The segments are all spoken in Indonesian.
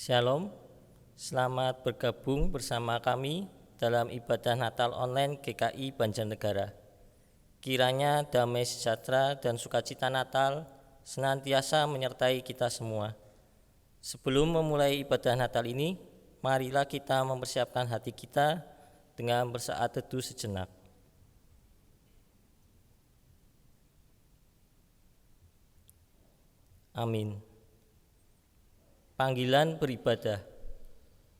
Shalom, selamat bergabung bersama kami dalam ibadah Natal online GKI Banjarnegara. Kiranya damai sejahtera dan sukacita Natal senantiasa menyertai kita semua. Sebelum memulai ibadah Natal ini, marilah kita mempersiapkan hati kita dengan bersaat teduh sejenak. Amin. Panggilan beribadah.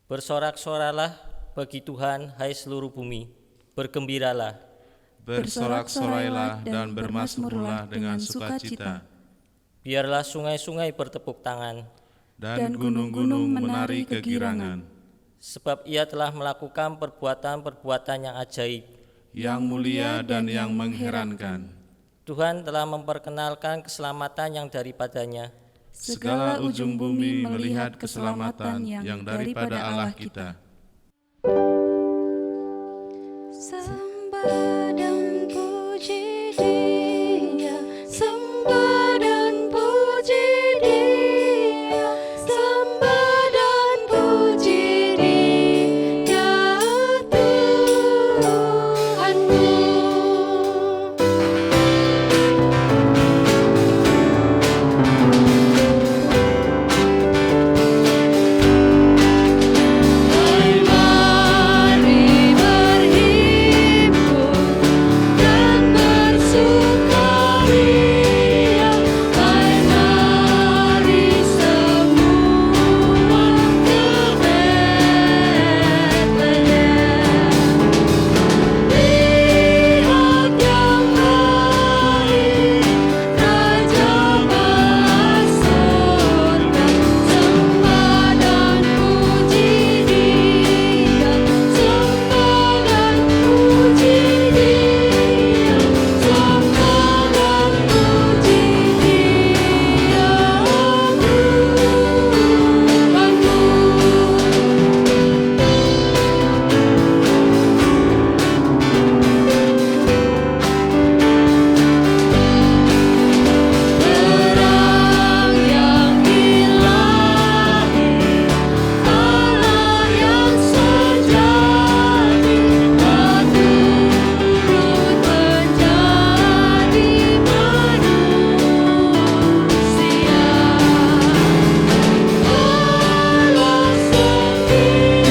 Bersorak-soralah bagi Tuhan, hai seluruh bumi. Bergembiralah. Bersorak-sorailah dan bermazmurlah dengan sukacita. Biarlah sungai-sungai bertepuk tangan, Dan gunung-gunung menari kegirangan. sebab ia telah melakukan perbuatan-perbuatan yang ajaib. Yang mulia dan yang mengherankan. Tuhan telah memperkenalkan keselamatan yang daripadanya. Segala ujung bumi melihat keselamatan yang daripada Allah kita. Sembah dan puji Dia, sembah dan puji Dia, sembah dan puji Dia, Tuhanku. Mari berhimpun dan bersukaria, mari semua ke Betlehem. Lihat yang lahir, Raja Surga, sembah dan puji Dia, sembah dan puji Dia, sembah dan puji Dia, Terang yang ilahi, Allah yang sejati, turut menjadi manusia. Allah sendiri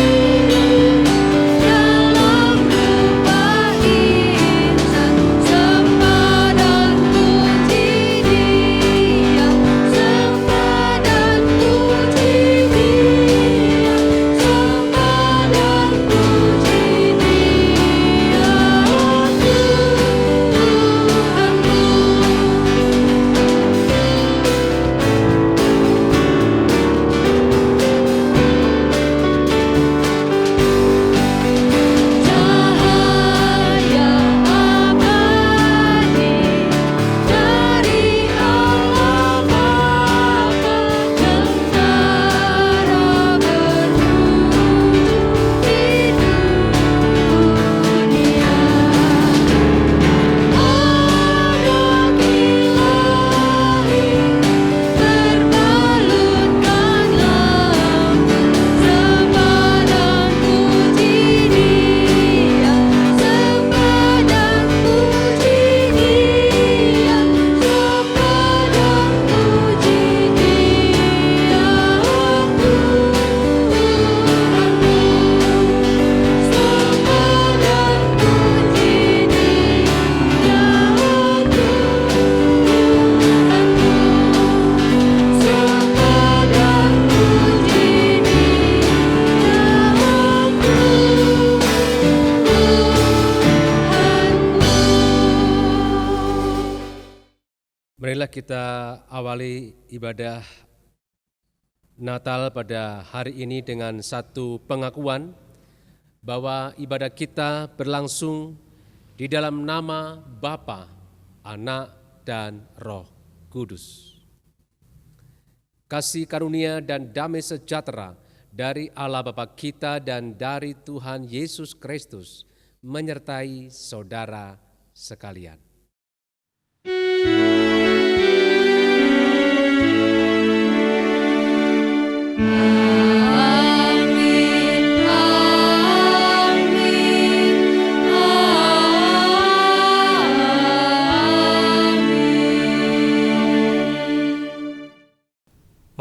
dalam rupa insan, sembah dan puji Dia, sembah dan puji Dia, sembah dan puji Dia, Cahaya abadi dari Allah Bapa, tentara berwujud di dunia. Anak ilahi berbalutkan lambut, sembah dan puji Dia, sembah dan puji Dia, sembah dan puji Dia, Tuhanku. Sembah dan puji Dia, Tuhanku. Sembah dan puji Marilah kita awali ibadah Natal pada hari ini dengan satu pengakuan bahwa ibadah kita berlangsung di dalam nama Bapa, Anak, dan Roh Kudus. Kasih karunia dan damai sejahtera dari Allah Bapa kita dan dari Tuhan Yesus Kristus menyertai saudara sekalian. Amin.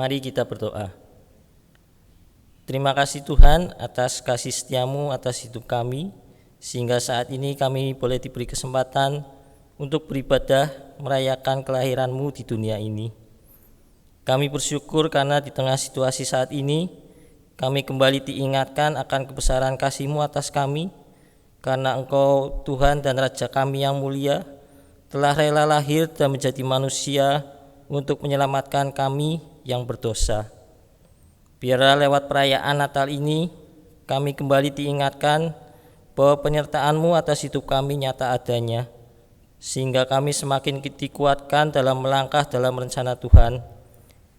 Mari kita berdoa. Terima kasih Tuhan atas kasih setiamu atas hidup kami, sehingga saat ini kami boleh diberi kesempatan untuk beribadah merayakan kelahiran-Mu di dunia ini. Kami bersyukur karena di tengah situasi saat ini, kami kembali diingatkan akan kebesaran kasih-Mu atas kami, karena Engkau Tuhan dan Raja kami yang mulia, telah rela lahir dan menjadi manusia untuk menyelamatkan kami yang berdosa. Biarlah lewat perayaan Natal ini, kami kembali diingatkan bahwa penyertaan-Mu atas hidup kami nyata adanya, sehingga kami semakin dikuatkan dalam melangkah dalam rencana Tuhan,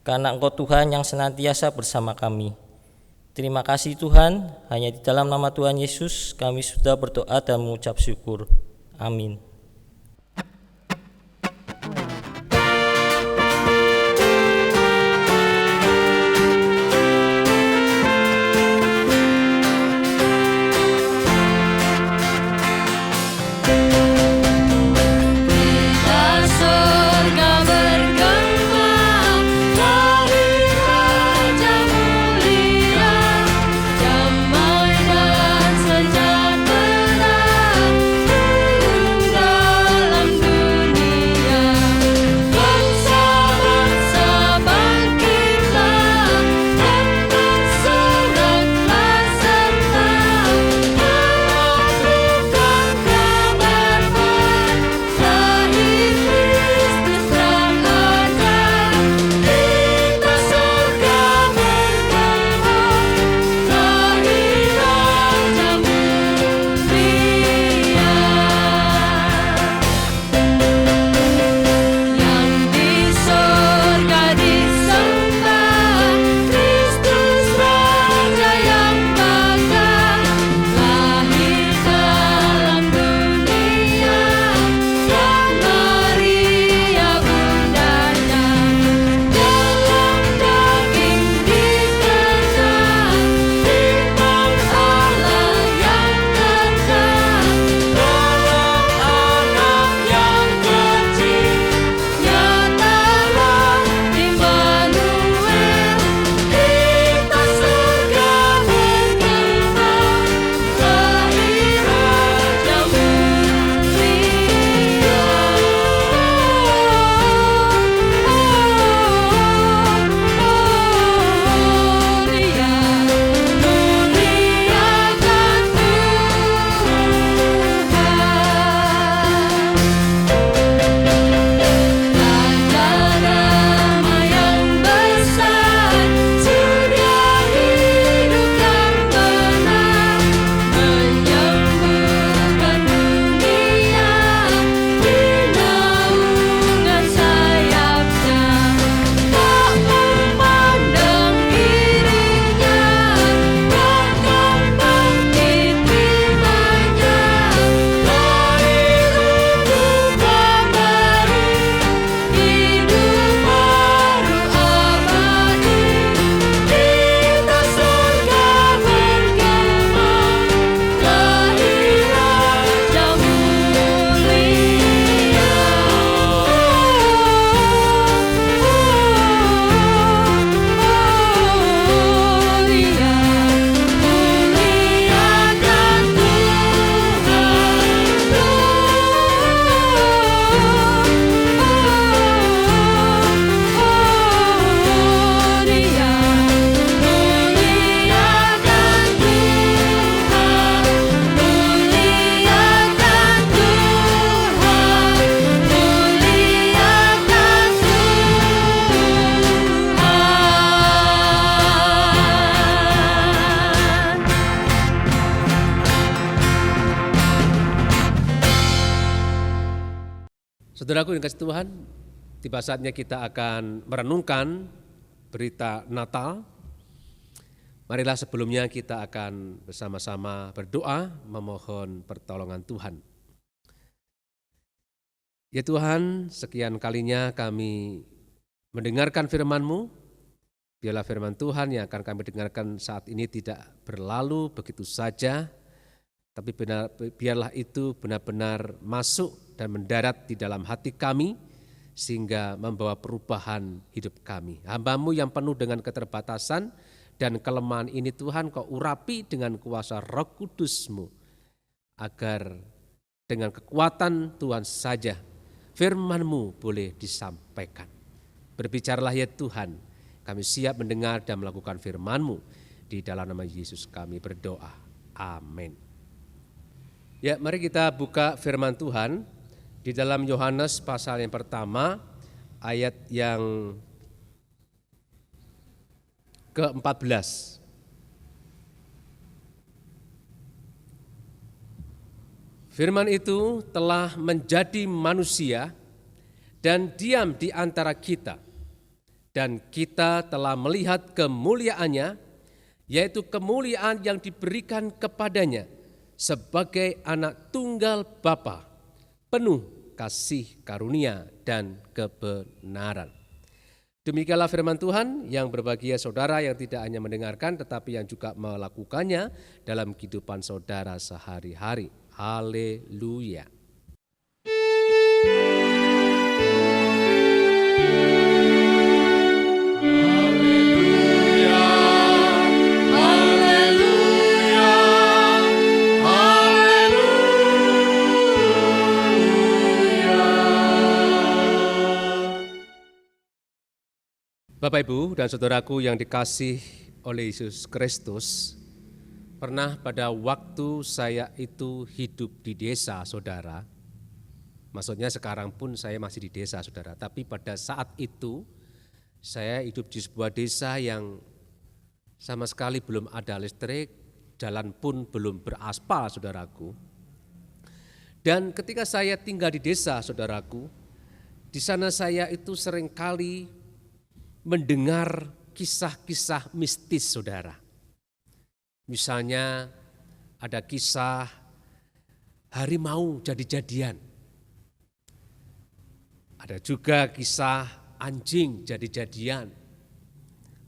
karena Engkau Tuhan yang senantiasa bersama kami. Terima kasih Tuhan, hanya di dalam nama Tuhan Yesus kami sudah berdoa dan mengucap syukur. Amin. Saudaraku yang kasih Tuhan, tiba saatnya kita akan merenungkan berita Natal. Marilah sebelumnya kita akan bersama-sama berdoa memohon pertolongan Tuhan. Ya Tuhan, sekian kalinya kami mendengarkan firman-Mu. Biarlah firman Tuhan yang akan kami dengarkan saat ini tidak berlalu begitu saja, tapi biarlah itu benar-benar masuk dan mendarat di dalam hati kami, sehingga membawa perubahan hidup kami. Hamba-Mu yang penuh dengan keterbatasan dan kelemahan ini Tuhan, Kau urapi dengan kuasa Roh Kudus-Mu, agar dengan kekuatan Tuhan saja firman-Mu boleh disampaikan. Berbicaralah ya Tuhan, kami siap mendengar dan melakukan firman-Mu. Di dalam nama Yesus kami berdoa. Amin. Ya, mari kita buka firman Tuhan di dalam Yohanes pasal yang pertama, ayat yang ke-14. Firman itu telah menjadi manusia dan diam di antara kita, dan kita telah melihat kemuliaannya, yaitu kemuliaan yang diberikan kepadanya sebagai anak tunggal Bapa, penuh kasih karunia dan kebenaran. Demikianlah firman Tuhan. Yang berbahagia saudara yang tidak hanya mendengarkan tetapi yang juga melakukannya dalam kehidupan saudara sehari-hari. Haleluya. Bapak, Ibu, dan saudaraku yang dikasih oleh Yesus Kristus, pernah pada waktu saya itu hidup di desa, saudara. Maksudnya sekarang pun saya masih di desa, saudara. Tapi pada saat itu saya hidup di sebuah desa yang sama sekali belum ada listrik, jalan pun belum beraspal, saudaraku. Dan ketika saya tinggal di desa, saudaraku, di sana saya itu seringkali mendengar kisah-kisah mistis, saudara. Misalnya ada kisah harimau jadi-jadian. Ada juga kisah anjing jadi-jadian,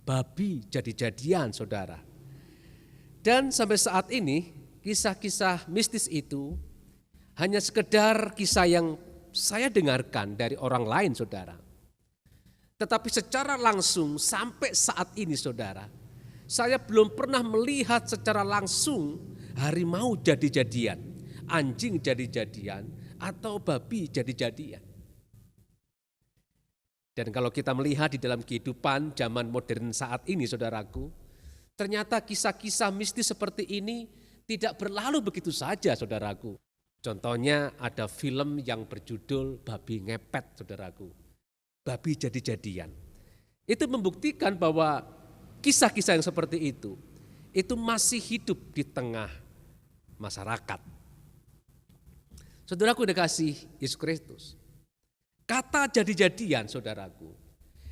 babi jadi-jadian, saudara. Dan sampai saat ini kisah-kisah mistis itu hanya sekedar kisah yang saya dengarkan dari orang lain, saudara. Tetapi secara langsung sampai saat ini, saudara, saya belum pernah melihat secara langsung harimau jadi-jadian, anjing jadi-jadian, atau babi jadi-jadian. Dan kalau kita melihat di dalam kehidupan zaman modern saat ini, saudaraku, ternyata kisah-kisah mistis seperti ini tidak berlalu begitu saja, saudaraku. Contohnya ada film yang berjudul Babi Ngepet, saudaraku. Babi jadi-jadian. Itu membuktikan bahwa kisah-kisah yang seperti itu masih hidup di tengah masyarakat. Saudaraku dikasih Yesus Kristus, kata jadi-jadian, saudaraku,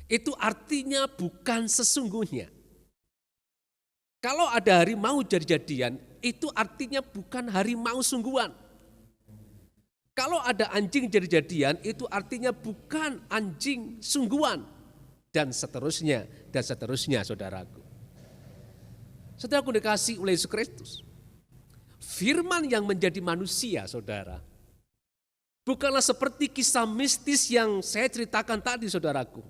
itu artinya bukan sesungguhnya. Kalau ada harimau jadi-jadian, itu artinya bukan harimau sungguhan. Kalau ada anjing jadi-jadian, itu artinya bukan anjing sungguhan. Dan seterusnya, saudaraku. Saudaraku dikasih oleh Yesus Kristus. Firman yang menjadi manusia, saudara, bukanlah seperti kisah mistis yang saya ceritakan tadi, saudaraku.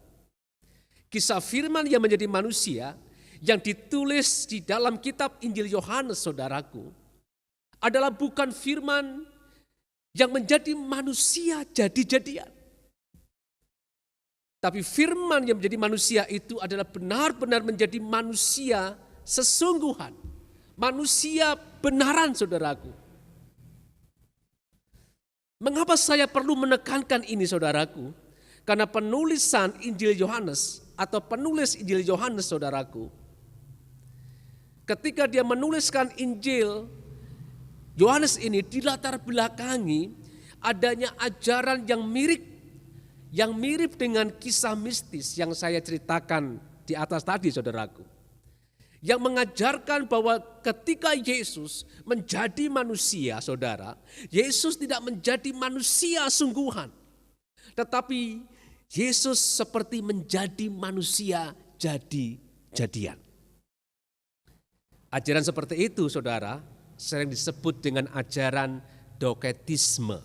Kisah firman yang menjadi manusia yang ditulis di dalam kitab Injil Yohanes, saudaraku, adalah bukan firman yang menjadi manusia jadi-jadian. Tapi firman yang menjadi manusia itu adalah benar-benar menjadi manusia sesungguhan. Manusia benaran, saudaraku. Mengapa saya perlu menekankan ini, saudaraku? Karena penulisan Injil Yohanes atau penulis Injil Yohanes, saudaraku, ketika dia menuliskan Injil Yohanes ini dilatar belakangi adanya ajaran yang mirip dengan kisah mistis yang saya ceritakan di atas tadi, saudaraku. Yang mengajarkan bahwa ketika Yesus menjadi manusia, saudara, Yesus tidak menjadi manusia sungguhan. Tetapi Yesus seperti menjadi manusia jadi-jadian. Ajaran seperti itu, saudara, sering disebut dengan ajaran doketisme.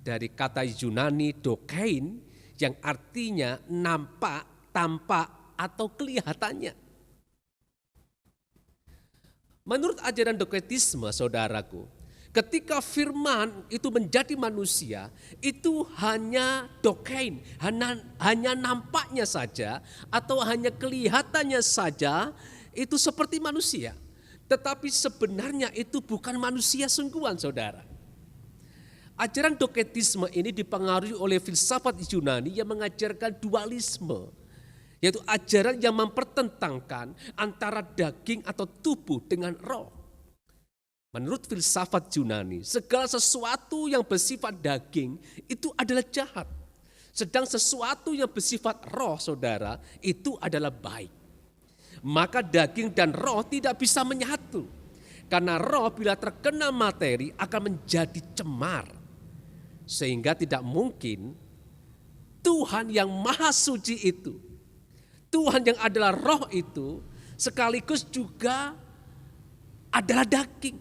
Dari kata Yunani dokein yang artinya nampak, tampak, atau kelihatannya. Menurut ajaran dogmatisme, saudaraku, ketika firman itu menjadi manusia, itu hanya dokein, hanya nampaknya saja atau hanya kelihatannya saja, itu seperti manusia. Tetapi sebenarnya itu bukan manusia sungguhan, saudara. Ajaran dogmatisme ini dipengaruhi oleh filsafat Yunani yang mengajarkan dualisme, yaitu ajaran yang mempertentangkan antara daging atau tubuh dengan roh. Menurut filsafat Yunani, segala sesuatu yang bersifat daging itu adalah jahat. Sedang sesuatu yang bersifat roh, saudara, itu adalah baik. Maka daging dan roh tidak bisa menyatu. Karena roh bila terkena materi akan menjadi cemar. Sehingga tidak mungkin Tuhan yang maha suci itu, Tuhan yang adalah roh itu, sekaligus juga adalah daging.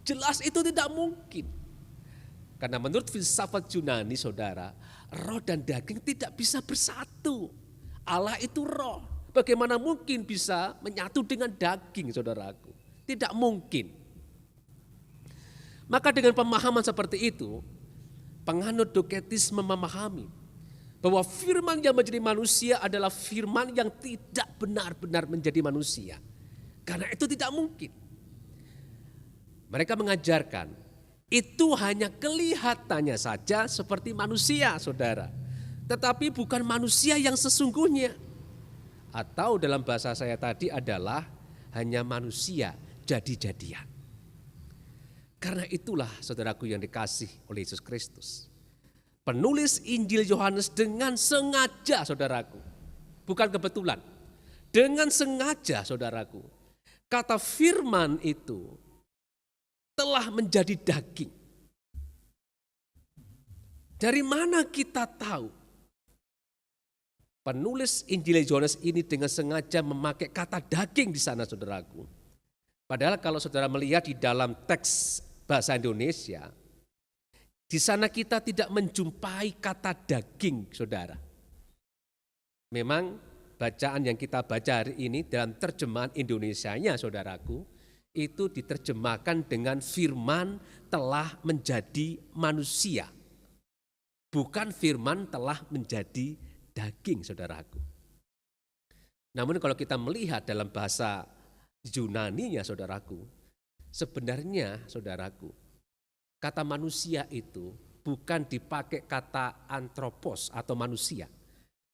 Jelas itu tidak mungkin. Karena menurut filsafat Yunani, saudara, roh dan daging tidak bisa bersatu. Allah itu roh. Bagaimana mungkin bisa menyatu dengan daging, saudaraku? Tidak mungkin. Maka dengan pemahaman seperti itu, penganut dogmatisme memahami bahwa firman yang menjadi manusia adalah firman yang tidak benar-benar menjadi manusia. Karena itu tidak mungkin. Mereka mengajarkan itu hanya kelihatannya saja seperti manusia, saudara. Tetapi bukan manusia yang sesungguhnya. Atau dalam bahasa saya tadi adalah hanya manusia jadi-jadian. Karena itulah saudaraku yang dikasih oleh Yesus Kristus. Penulis Injil Yohanes dengan sengaja, saudaraku, bukan kebetulan, dengan sengaja, saudaraku, kata firman itu telah menjadi daging. Dari mana kita tahu? Penulis Injil Yohanes ini dengan sengaja memakai kata daging di sana, saudaraku. Padahal kalau saudara melihat di dalam teks bahasa Indonesia, di sana kita tidak menjumpai kata daging, saudara. Memang bacaan yang kita baca hari ini dalam terjemahan Indonesianya, saudaraku, itu diterjemahkan dengan firman telah menjadi manusia. Bukan firman telah menjadi daging, saudaraku. Namun kalau kita melihat dalam bahasa Yunani-nya, saudaraku, sebenarnya, saudaraku, kata manusia itu bukan dipakai kata anthropos atau manusia,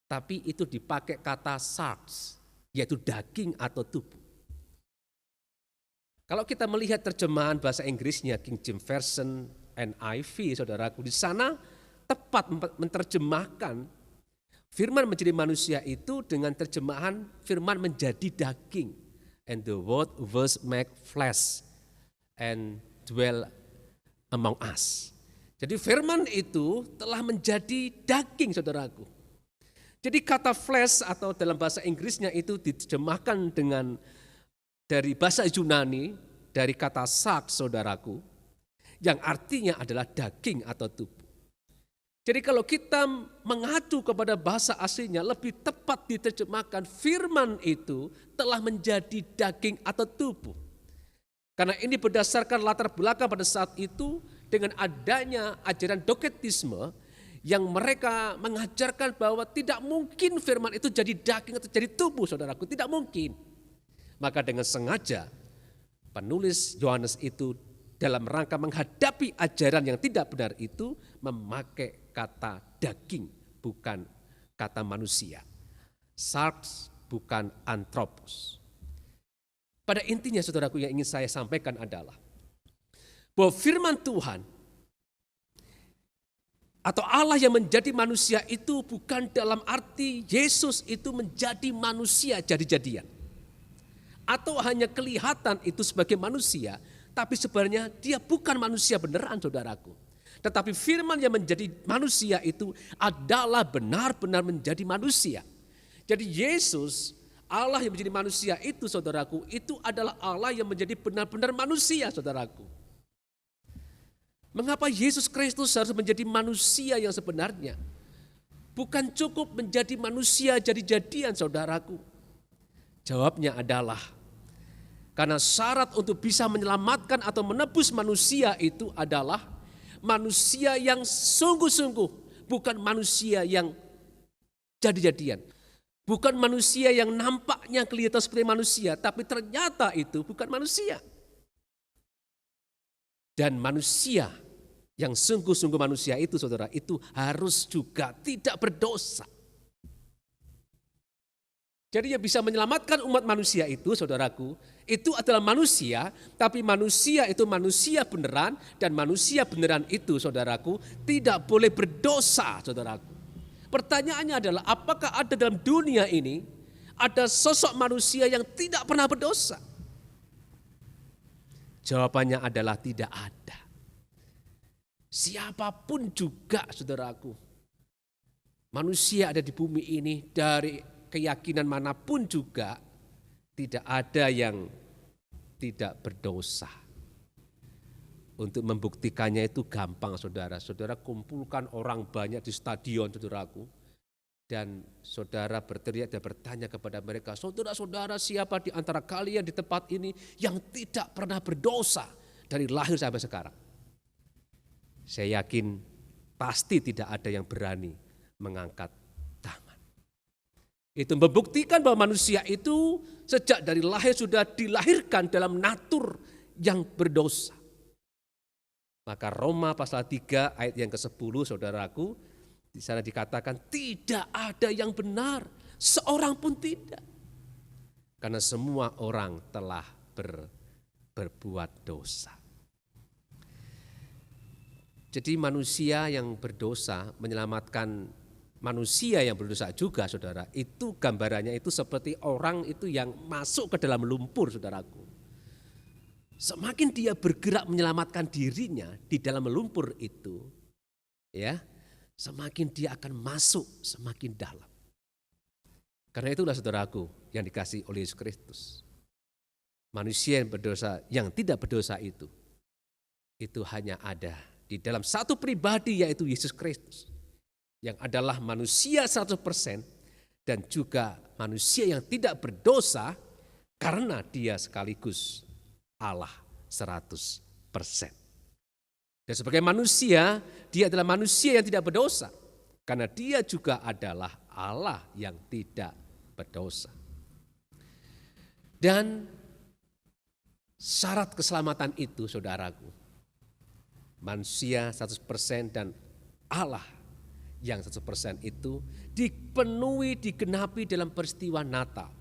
tapi itu dipakai kata sarx, yaitu daging atau tubuh. Kalau kita melihat terjemahan bahasa Inggrisnya King James Version NIV, saudaraku, di sana tepat menerjemahkan firman menjadi manusia itu dengan terjemahan firman menjadi daging. And the word was made flesh and dwell among us. Jadi firman itu telah menjadi daging, saudaraku. Jadi kata flesh atau dalam bahasa Inggrisnya itu diterjemahkan dengan dari bahasa Yunani, dari kata sarx, saudaraku, yang artinya adalah daging atau tubuh. Jadi kalau kita mengacu kepada bahasa aslinya, lebih tepat diterjemahkan firman itu telah menjadi daging atau tubuh. Karena ini berdasarkan latar belakang pada saat itu dengan adanya ajaran dogmatisme yang mereka mengajarkan bahwa tidak mungkin firman itu jadi daging atau jadi tubuh, saudaraku, tidak mungkin. Maka dengan sengaja penulis Yohanes itu dalam rangka menghadapi ajaran yang tidak benar itu memakai kata daging, bukan kata manusia. Sarx bukan anthropos. Pada intinya, saudaraku, yang ingin saya sampaikan adalah bahwa firman Tuhan atau Allah yang menjadi manusia itu bukan dalam arti Yesus itu menjadi manusia jadi-jadian. Atau hanya kelihatan itu sebagai manusia, tapi sebenarnya dia bukan manusia beneran, saudaraku. Tetapi firman yang menjadi manusia itu adalah benar-benar menjadi manusia. Jadi Yesus, Allah yang menjadi manusia itu, saudaraku, itu adalah Allah yang menjadi benar-benar manusia, saudaraku. Mengapa Yesus Kristus harus menjadi manusia yang sebenarnya? Bukan cukup menjadi manusia jadi-jadian, saudaraku. Jawabnya adalah, karena syarat untuk bisa menyelamatkan atau menebus manusia itu adalah manusia yang sungguh-sungguh, bukan manusia yang jadi-jadian. Bukan manusia yang nampaknya kelihatan seperti manusia, tapi ternyata itu bukan manusia. Dan manusia yang sungguh-sungguh manusia itu, saudara, itu harus juga tidak berdosa. Jadi yang bisa menyelamatkan umat manusia itu, saudaraku, itu adalah manusia, tapi manusia itu manusia beneran, dan manusia beneran itu, saudaraku, tidak boleh berdosa, saudaraku. Pertanyaannya adalah, apakah ada dalam dunia ini ada sosok manusia yang tidak pernah berdosa? Jawabannya adalah tidak ada. Siapapun juga, saudaraku, manusia ada di bumi ini dari keyakinan manapun juga, tidak ada yang tidak berdosa. Untuk membuktikannya itu gampang, saudara. Saudara kumpulkan orang banyak di stadion, saudaraku, dan saudara berteriak dan bertanya kepada mereka, saudara-saudara, siapa di antara kalian di tempat ini yang tidak pernah berdosa dari lahir sampai sekarang? Saya yakin pasti tidak ada yang berani mengangkat tangan. Itu membuktikan bahwa manusia itu sejak dari lahir sudah dilahirkan dalam natur yang berdosa. Maka Roma pasal 3 ayat yang ke-10, saudaraku, di sana dikatakan tidak ada yang benar, seorang pun tidak. Karena semua orang telah berbuat dosa. Jadi manusia yang berdosa menyelamatkan manusia yang berdosa juga, saudara. Itu gambarannya itu seperti orang itu yang masuk ke dalam lumpur, saudaraku. Semakin dia bergerak menyelamatkan dirinya di dalam lumpur itu, ya, semakin dia akan masuk semakin dalam. Karena itulah, saudaraku, yang dikasihi oleh Yesus Kristus. Manusia yang berdosa, yang tidak berdosa itu hanya ada di dalam satu pribadi, yaitu Yesus Kristus, yang adalah manusia 100% dan juga manusia yang tidak berdosa karena dia sekaligus Allah 100%. Dan sebagai manusia, dia adalah manusia yang tidak berdosa karena dia juga adalah Allah yang tidak berdosa. Dan syarat keselamatan itu, saudaraku, manusia 100% dan Allah yang 100% itu dipenuhi, digenapi dalam peristiwa Natal.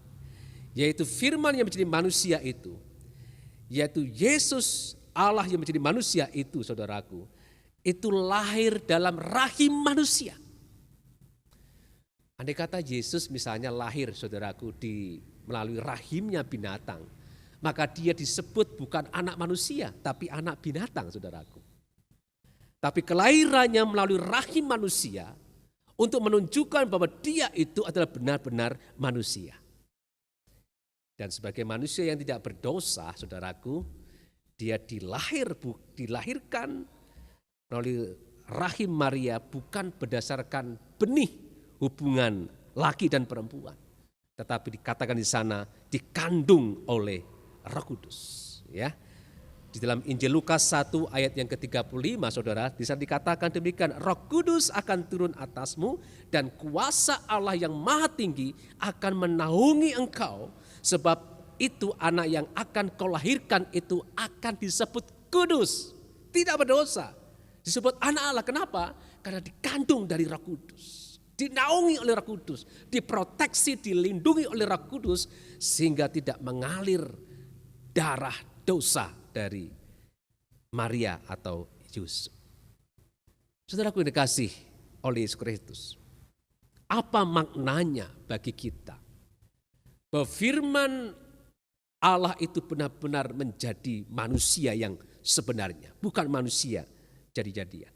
Yaitu firman yang menjadi manusia itu, yaitu Yesus Allah yang menjadi manusia itu, saudaraku, itu lahir dalam rahim manusia. Andai kata Yesus misalnya lahir, saudaraku, melalui rahimnya binatang, maka dia disebut bukan anak manusia, tapi anak binatang, saudaraku. Tapi kelahirannya melalui rahim manusia untuk menunjukkan bahwa dia itu adalah benar-benar manusia. Dan sebagai manusia yang tidak berdosa, saudaraku, dia dilahirkan melalui rahim Maria bukan berdasarkan benih hubungan laki dan perempuan, tetapi dikatakan di sana dikandung oleh Roh Kudus, ya. Di dalam Injil Lukas 1 ayat yang ke-35, saudara, di sana dikatakan demikian, Roh Kudus akan turun atasmu dan kuasa Allah yang maha tinggi akan menaungi engkau, sebab itu anak yang akan kau lahirkan itu akan disebut kudus, tidak berdosa. Disebut anak Allah, kenapa? Karena dikandung dari Roh Kudus, dinaungi oleh Roh Kudus, diproteksi, dilindungi oleh Roh Kudus, sehingga tidak mengalir darah dosa dari Maria atau Yusuf. Saudaraku yang dikasih oleh Yesus Kristus, apa maknanya bagi kita bahwa firman Allah itu benar-benar menjadi manusia yang sebenarnya, bukan manusia jadi-jadian.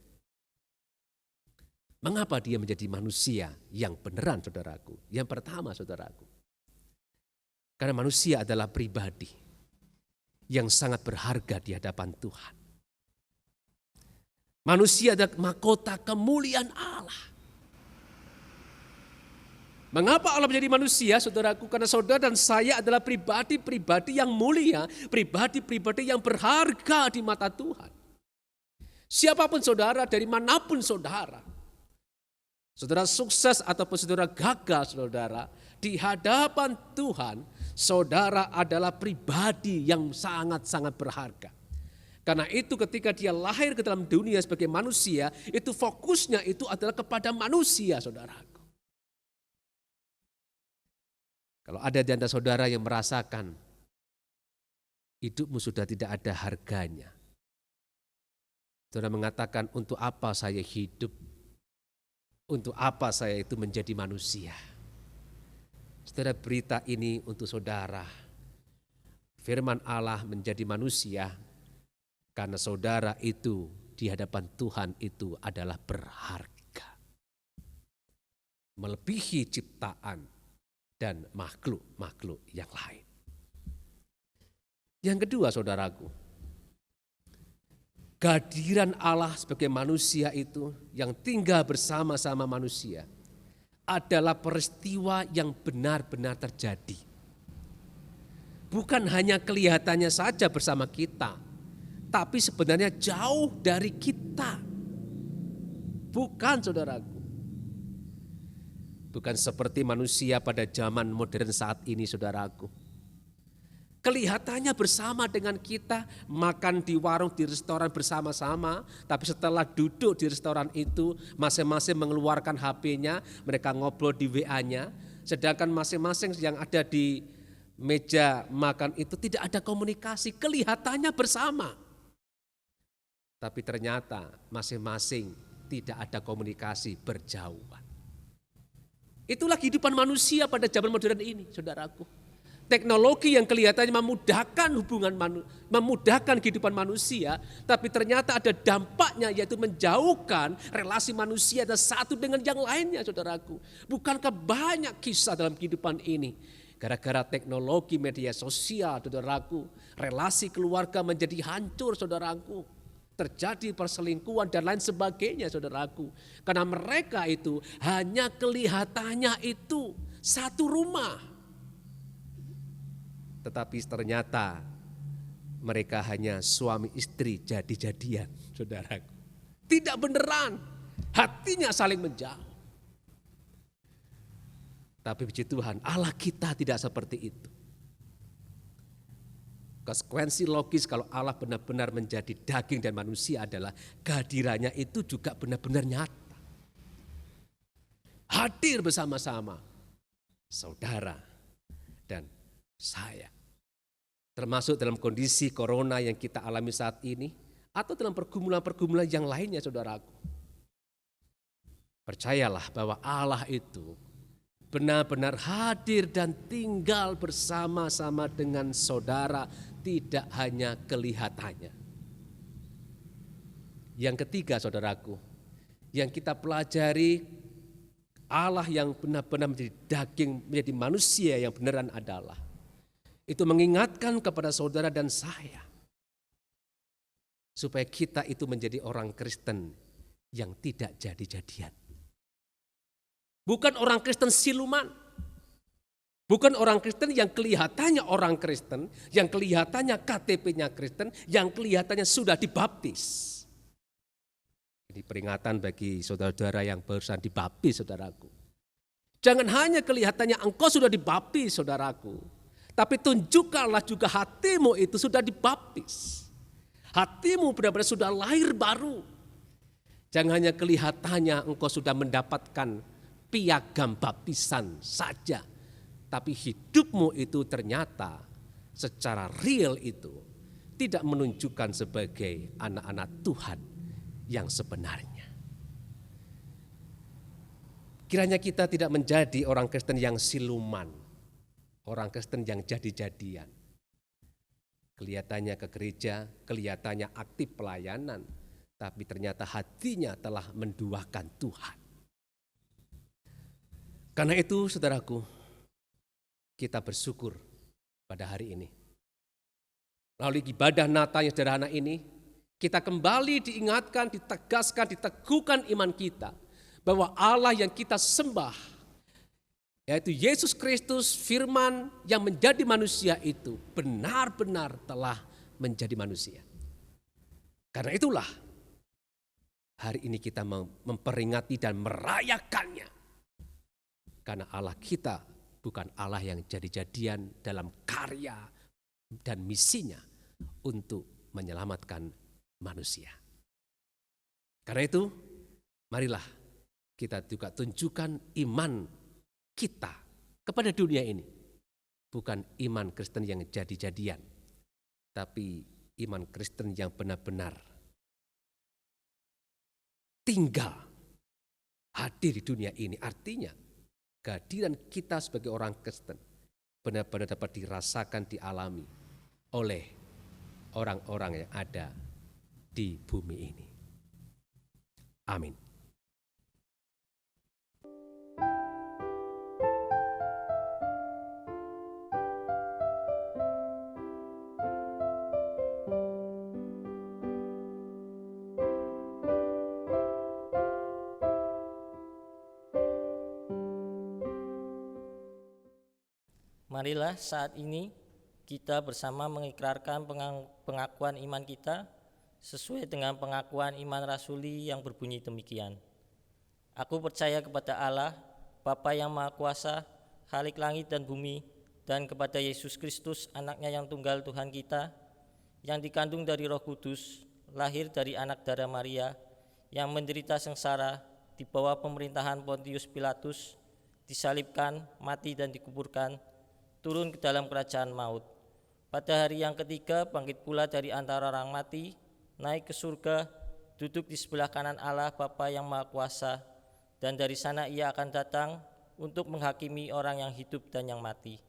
Mengapa dia menjadi manusia yang beneran, saudaraku? Yang pertama, saudaraku, karena manusia adalah pribadi yang sangat berharga di hadapan Tuhan. Manusia adalah mahkota kemuliaan Allah. Mengapa Allah menjadi manusia, saudaraku? Karena saudara dan saya adalah pribadi-pribadi yang mulia, pribadi-pribadi yang berharga di mata Tuhan. Siapapun saudara, dari manapun saudara, saudara sukses ataupun saudara gagal, saudara, di hadapan Tuhan, saudara adalah pribadi yang sangat-sangat berharga. Karena itu ketika dia lahir ke dalam dunia sebagai manusia, itu fokusnya itu adalah kepada manusia, saudaraku. Kalau ada di antara saudara yang merasakan hidupmu sudah tidak ada harganya, saudara mengatakan, untuk apa saya hidup? Untuk apa saya itu menjadi manusia? Saudara, berita ini untuk saudara. Firman Allah menjadi manusia karena saudara itu di hadapan Tuhan itu adalah berharga. Melebihi ciptaan dan makhluk-makhluk yang lain. Yang kedua, saudaraku, kehadiran Allah sebagai manusia itu yang tinggal bersama-sama manusia adalah peristiwa yang benar-benar terjadi. Bukan hanya kelihatannya saja bersama kita, tapi sebenarnya jauh dari kita. Bukan, saudaraku. Bukan seperti manusia pada zaman modern saat ini, saudaraku. Kelihatannya bersama dengan kita, makan di warung, di restoran bersama-sama, tapi setelah duduk di restoran itu, masing-masing mengeluarkan HP-nya, mereka ngobrol di WA-nya, sedangkan masing-masing yang ada di meja makan itu tidak ada komunikasi, kelihatannya bersama. Tapi ternyata masing-masing tidak ada komunikasi, berjauhan. Itulah kehidupan manusia pada zaman modern ini, saudaraku. Teknologi yang kelihatannya memudahkan kehidupan manusia, tapi ternyata ada dampaknya, yaitu menjauhkan relasi manusia dan satu dengan yang lainnya, saudaraku. Bukankah banyak kisah dalam kehidupan ini? Gara-gara teknologi media sosial, saudaraku, relasi keluarga menjadi hancur, saudaraku. Terjadi perselingkuhan dan lain sebagainya, saudaraku. Karena mereka itu hanya kelihatannya itu satu rumah. Tetapi ternyata mereka hanya suami istri jadi-jadian, saudaraku. Tidak beneran, hatinya saling menjauh. Tapi puji Tuhan, Allah kita tidak seperti itu. Konsekuensi logis kalau Allah benar-benar menjadi daging dan manusia adalah kehadirannya itu juga benar-benar nyata. Hadir bersama-sama saudara dan saya. Termasuk dalam kondisi corona yang kita alami saat ini atau dalam pergumulan-pergumulan yang lainnya, saudaraku. Percayalah bahwa Allah itu benar-benar hadir dan tinggal bersama-sama dengan saudara, tidak hanya kelihatannya. Yang ketiga, saudaraku, yang kita pelajari, Allah yang benar-benar menjadi daging, menjadi manusia yang beneran adalah, itu mengingatkan kepada saudara dan saya, supaya kita itu menjadi orang Kristen yang tidak jadi-jadian. Bukan orang Kristen siluman. Bukan orang Kristen yang kelihatannya orang Kristen, yang kelihatannya KTP-nya Kristen, yang kelihatannya sudah dibaptis. Ini peringatan bagi saudara-saudara yang barusan dibaptis, saudaraku. Jangan hanya kelihatannya engkau sudah dibaptis, saudaraku. Tapi tunjukkanlah juga hatimu itu sudah dibaptis. Hatimu benar-benar sudah lahir baru. Jangan hanya kelihatannya engkau sudah mendapatkan piagam baptisan saja, tapi hidupmu itu ternyata secara real itu tidak menunjukkan sebagai anak-anak Tuhan yang sebenarnya. Kiranya kita tidak menjadi orang Kristen yang siluman, orang Kristen yang jadi-jadian. Kelihatannya ke gereja, kelihatannya aktif pelayanan, tapi ternyata hatinya telah menduakan Tuhan. Karena itu, saudaraku, kita bersyukur pada hari ini. Melalui ibadah Natal yang sederhana ini, kita kembali diingatkan, ditegaskan, diteguhkan iman kita bahwa Allah yang kita sembah yaitu Yesus Kristus, firman yang menjadi manusia itu benar-benar telah menjadi manusia. Karena itulah hari ini kita memperingati dan merayakannya. Karena Allah kita bukan Allah yang jadi-jadian dalam karya dan misinya untuk menyelamatkan manusia. Karena itu, marilah kita juga tunjukkan iman kita kepada dunia ini. Bukan iman Kristen yang jadi-jadian, tapi iman Kristen yang benar-benar tinggal hadir di dunia ini. Artinya kehadiran kita sebagai orang Kristen benar-benar dapat dirasakan, dialami oleh orang-orang yang ada di bumi ini. Amin. Marilah saat ini kita bersama mengikrarkan pengakuan iman kita sesuai dengan pengakuan iman rasuli yang berbunyi demikian. Aku percaya kepada Allah, Bapa yang Maha Kuasa, Khalik langit dan bumi, dan kepada Yesus Kristus, anaknya yang tunggal Tuhan kita, yang dikandung dari Roh Kudus, lahir dari anak darah Maria, yang menderita sengsara di bawah pemerintahan Pontius Pilatus, disalibkan, mati dan dikuburkan, turun ke dalam kerajaan maut. Pada hari yang ketiga bangkit pula dari antara orang mati, naik ke surga, duduk di sebelah kanan Allah Bapa yang Maha Kuasa, dan dari sana ia akan datang untuk menghakimi orang yang hidup dan yang mati.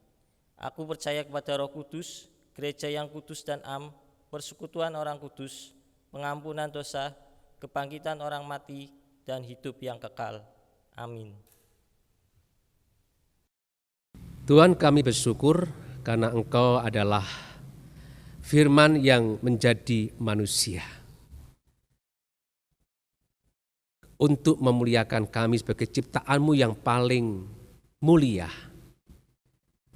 Aku percaya kepada Roh Kudus, gereja yang kudus dan am, persekutuan orang kudus, pengampunan dosa, kebangkitan orang mati, dan hidup yang kekal. Amin. Tuhan, kami bersyukur karena Engkau adalah firman yang menjadi manusia untuk memuliakan kami sebagai ciptaan-Mu yang paling mulia.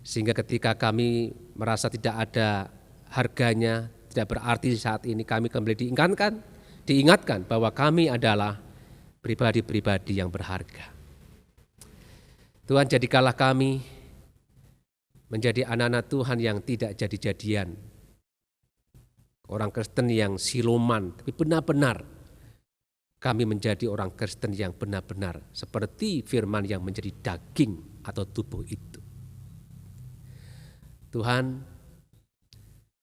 Sehingga ketika kami merasa tidak ada harganya, tidak berarti saat ini, kami kembali diingatkan bahwa kami adalah pribadi-pribadi yang berharga. Tuhan, jadikanlah kami menjadi anak-anak Tuhan yang tidak jadi-jadian. Orang Kristen yang siluman, tapi benar-benar kami menjadi orang Kristen yang benar-benar seperti firman yang menjadi daging atau tubuh itu. Tuhan,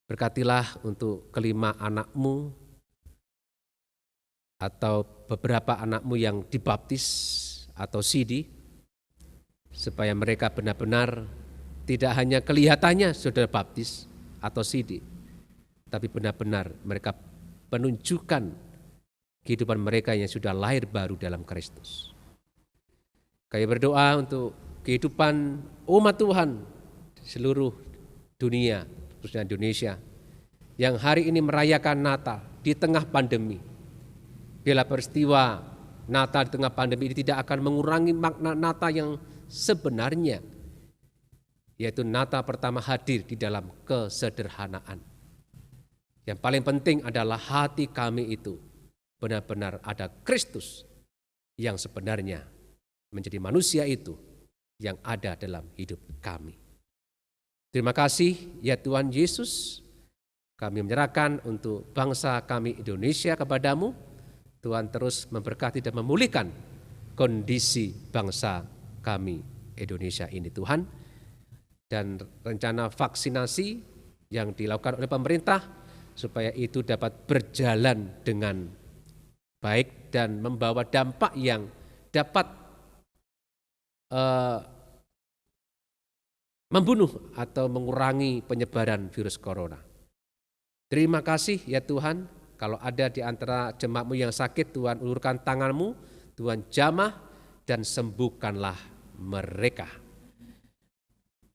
berkatilah untuk kelima anak-Mu atau beberapa anak-Mu yang dibaptis atau sidi, supaya mereka benar-benar tidak hanya kelihatannya sudah baptis atau sidi, tapi benar-benar mereka menunjukkan kehidupan mereka yang sudah lahir baru dalam Kristus. Kami berdoa untuk kehidupan umat Tuhan di seluruh dunia, khususnya Indonesia, yang hari ini merayakan Natal di tengah pandemi. Bila peristiwa Natal di tengah pandemi ini tidak akan mengurangi makna Natal yang sebenarnya, yaitu Natal pertama hadir di dalam kesederhanaan. Yang paling penting adalah hati kami itu benar-benar ada Kristus yang sebenarnya menjadi manusia itu yang ada dalam hidup kami. Terima kasih ya Tuhan Yesus, kami menyerahkan untuk bangsa kami Indonesia kepadamu. Tuhan terus memberkati dan memulihkan kondisi bangsa kami Indonesia ini Tuhan. Dan rencana vaksinasi yang dilakukan oleh pemerintah supaya itu dapat berjalan dengan baik dan membawa dampak yang dapat membunuh atau mengurangi penyebaran virus corona. Terima kasih ya Tuhan, kalau ada di antara jemaat-Mu yang sakit, Tuhan ulurkan tangan-Mu, Tuhan jamah dan sembuhkanlah mereka.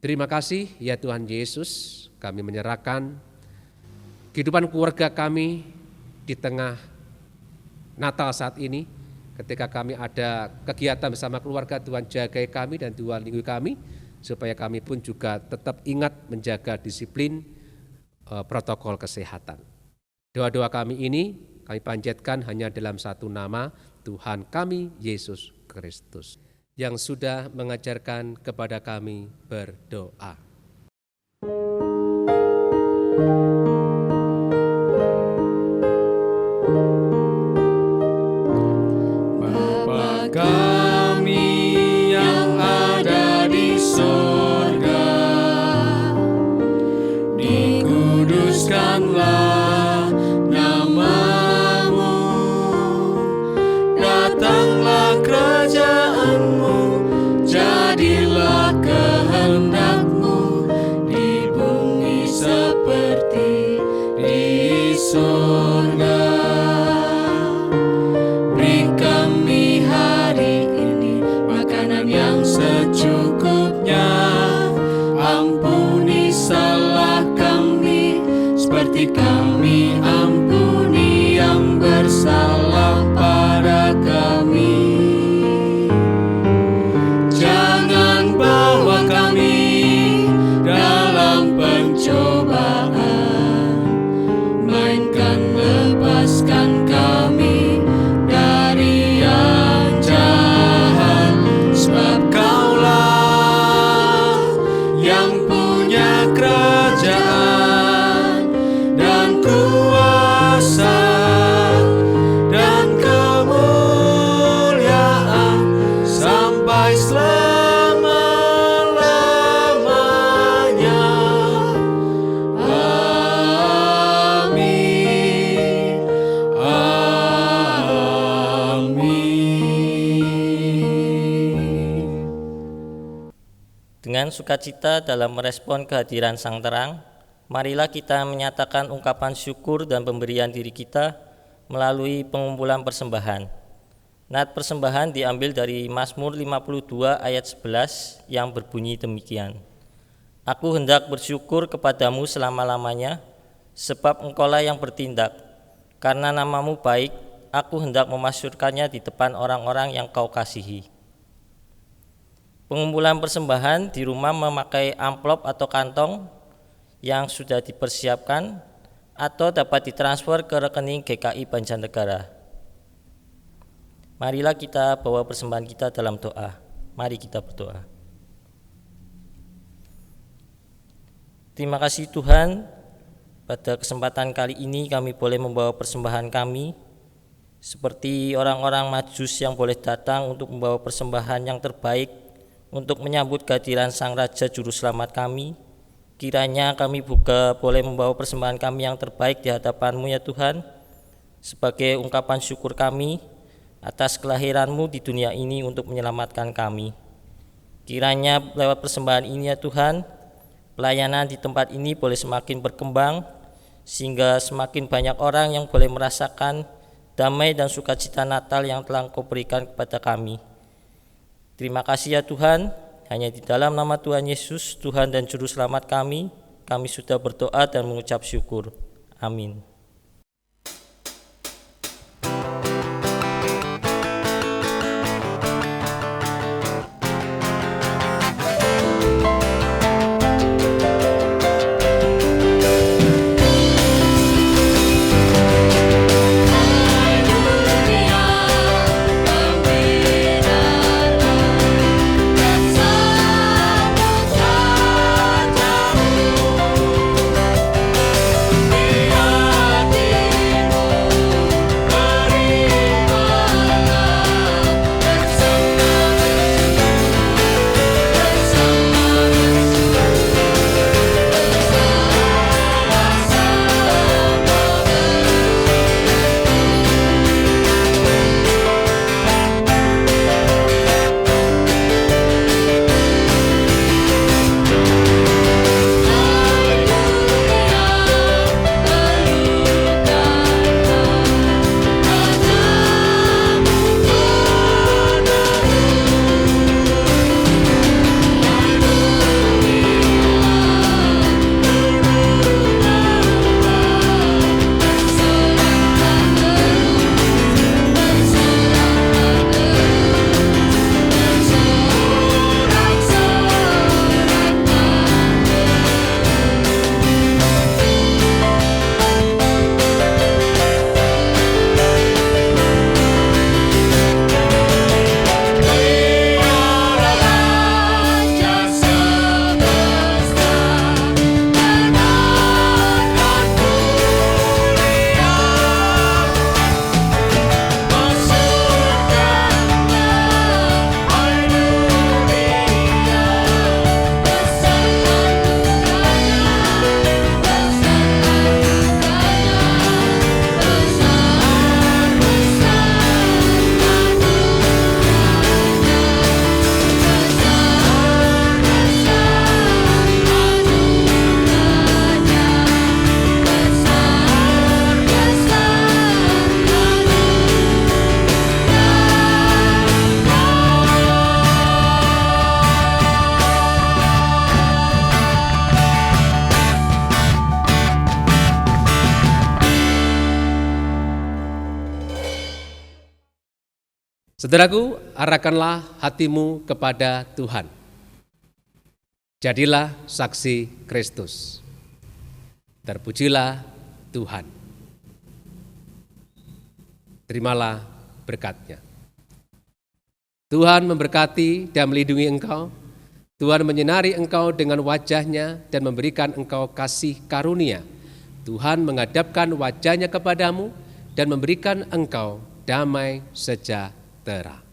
Terima kasih ya Tuhan Yesus, kami menyerahkan kehidupan keluarga kami di tengah Natal saat ini, Ketika kami ada kegiatan bersama keluarga, Tuhan jagai kami dan Tuhan lindungi kami, supaya kami pun juga tetap ingat menjaga disiplin protokol kesehatan. Doa-doa kami ini kami panjatkan hanya dalam satu nama, Tuhan kami Yesus Kristus, yang sudah mengajarkan kepada kami berdoa. Bapa kami yang ada di surga, dikuduskanlah nama-Mu, datanglah kerajaan-Mu, jadilah kehendak-Mu di bumi seperti di surga. Beri kami hari ini makanan yang secukupnya, ampuni salah kami seperti kami ampuni yang bersalah pada kami. Jangan bawa kami dalam pencobaan, melainkan lepaskan kami dari yang jahat. Sebab Kaulah yang punya kerajaan dan kuasa dan kemuliaan sampai selama-lamanya. Amin. Amin. Dengan sukacita dalam merespon kehadiran Sang Terang, marilah kita menyatakan ungkapan syukur dan pemberian diri kita melalui pengumpulan persembahan. Nat persembahan diambil dari Mazmur 52 ayat 11 yang berbunyi demikian. Aku hendak bersyukur kepadamu selama-lamanya, sebab Engkaulah yang bertindak. Karena nama-Mu baik, aku hendak memasyurkannya di depan orang-orang yang Kau kasihi. Pengumpulan persembahan di rumah memakai amplop atau kantong yang sudah dipersiapkan atau dapat ditransfer ke rekening GKI Banjarnegara. Marilah kita bawa persembahan kita dalam doa. Mari kita berdoa. Terima kasih Tuhan, pada kesempatan kali ini kami boleh membawa persembahan kami, seperti orang-orang Majus yang boleh datang untuk membawa persembahan yang terbaik untuk menyambut kehadiran Sang Raja Juru Selamat kami. Kiranya kami juga boleh membawa persembahan kami yang terbaik di hadapan-Mu ya Tuhan, sebagai ungkapan syukur kami atas kelahiran-Mu di dunia ini untuk menyelamatkan kami. Kiranya lewat persembahan ini ya Tuhan, pelayanan di tempat ini boleh semakin berkembang, sehingga semakin banyak orang yang boleh merasakan damai dan sukacita Natal yang telah Engkau berikan kepada kami. Terima kasih ya Tuhan, hanya di dalam nama Tuhan Yesus, Tuhan dan Juru Selamat kami sudah berdoa dan mengucap syukur. Amin. Biar Saudaraku, arahkanlah hatimu kepada Tuhan. Jadilah saksi Kristus. Terpujilah Tuhan. Terimalah berkat-Nya. Tuhan memberkati dan melindungi engkau. Tuhan menyinari engkau dengan wajah-Nya dan memberikan engkau kasih karunia. Tuhan menghadapkan wajah-Nya kepadamu dan memberikan engkau damai sejahtera.